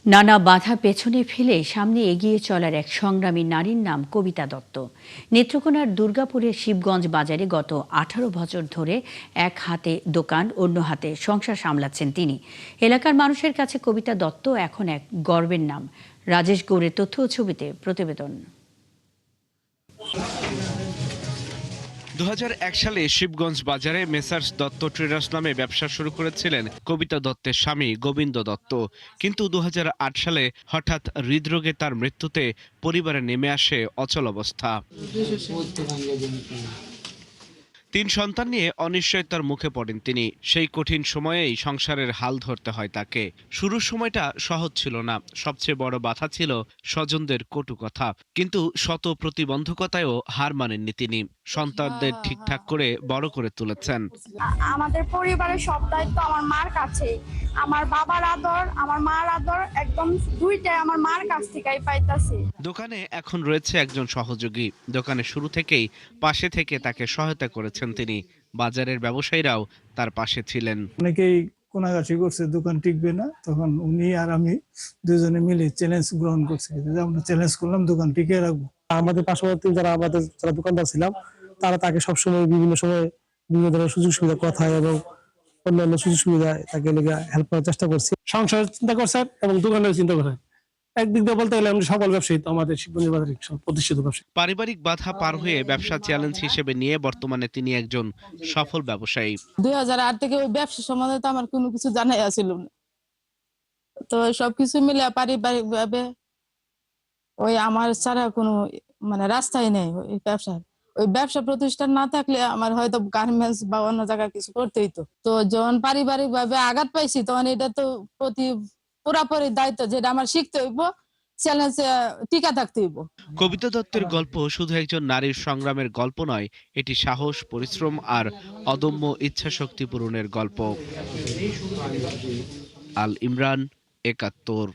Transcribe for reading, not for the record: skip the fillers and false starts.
নানা বাধা পেছনে ফেলে সামনে এগিয়ে চলার এক সংগ্রামী নারীর নাম কবিতা দত্ত। নেত্রকোনার দুর্গাপুরের শিবগঞ্জ বাজারে গত 18 বছর ধরে এক হাতে দোকান, অন্য হাতে সংসার সামলাচ্ছেন তিনি। এলাকার মানুষের কাছে কবিতা দত্ত এখন এক গর্বের নাম। রাজেশ গৌড়ের তথ্য ও ছবিতে প্রতিবেদন। 2001 সালে শিবগঞ্জ বাজারে মেসার্স দত্ত ট্রেডার্স নামে ব্যবসা শুরু করেছিলেন কবিতা দত্তের স্বামী গোবিন্দ দত্ত। কিন্তু 2008 সালে হঠাৎ হৃদরোগে তার মৃত্যুতে পরিবারে নেমে আসে অচল অবস্থা। 3 সন্তান নিয়ে অনিশ্চয়তার মুখে পড়েন তিনি। সেই কঠিন সময়েই সংসারের হাল ধরতে হয় তাকে। শুরুর সময়টা সহজ ছিল না। সবচেয়ে বড় বাধা ছিল স্বজনদের কটু কথা। কিন্তু শত প্রতিবন্ধকতায়ও হার মানেননি তিনি। সন্তানদের ঠিকঠাক করে বড় করে তুলেছেন। আমাদের পরিবারের সব দায়িত্ব আমার মার কাছে। আমার বাবার আদর, আমার মার আদর একদম দুইটাই আমার মার কাছ থেকেই পাইতাছি। দোকানে এখন রয়েছে একজন সহযোগী। দোকানের শুরু থেকেই পাশে থেকে তাকে সহায়তা করেছেন তিনি। বাজারের ব্যবসায়ীরাও তার পাশে ছিলেন। অনেকেই কোনাগাছি করছে দোকান টিকবে না, তখন উনি আর আমি দুজনে মিলে চ্যালেঞ্জ গ্রহণ করছি যে আমরা চ্যালেঞ্জ করলাম দোকান টিকে রাখবো। আমাদের পার্শ্ববর্তী যারা দোকানদার ছিলাম তারা তাকে সবসময় বিভিন্ন সময় বিভিন্ন ধরনের সুযোগ সুবিধা কথা এবং অন্যান্য সুযোগ সুবিধা তাকে হেল্প করার চেষ্টা করছি। সংসার চিন্তা করছেন এবং দোকানের চিন্তা করছেন। একদিক দিয়ে বলতে গেলে আমরা সকল ব্যবসায়ী তো আমাদের শিবগঞ্জ বাজারে প্রতিষ্ঠিত ব্যবসায়ী। পারিবারিক বাধা পার হয়ে ব্যবসা চ্যালেঞ্জ হিসেবে নিয়ে বর্তমানে তিনি একজন সফল ব্যবসায়ী। 2008 থেকে ওই ব্যবসা সম্বন্ধে তো আমার কোনো কিছু জানাই ছিল না। তো সবকিছু মিলে পারিবারিক ভাবে ওই আমার ছাড়া কোনো রাস্তাই নেই ওই ব্যবসার। ওই ব্যবসা প্রতিষ্ঠান না থাকলে আমার হয়তো গার্মেন্টস বা অন্য জায়গায় কিছু করতে হইতো। তো যখন পারিবারিক ভাবে আঘাত পাইছি তখন এটা তো পুরাপুরি দায়িত্ব, যেটা আমার শিখতে হইব, চ্যালেঞ্জে টিকা থাকতে হইব। কবিতা দত্তের গল্প শুধু একজন নারীর সংগ্রামের গল্প নয়, এটি সাহস, পরিশ্রম আর অদম্য ইচ্ছাশক্তি পূরণের গল্প। আল ইমরান, ৭১।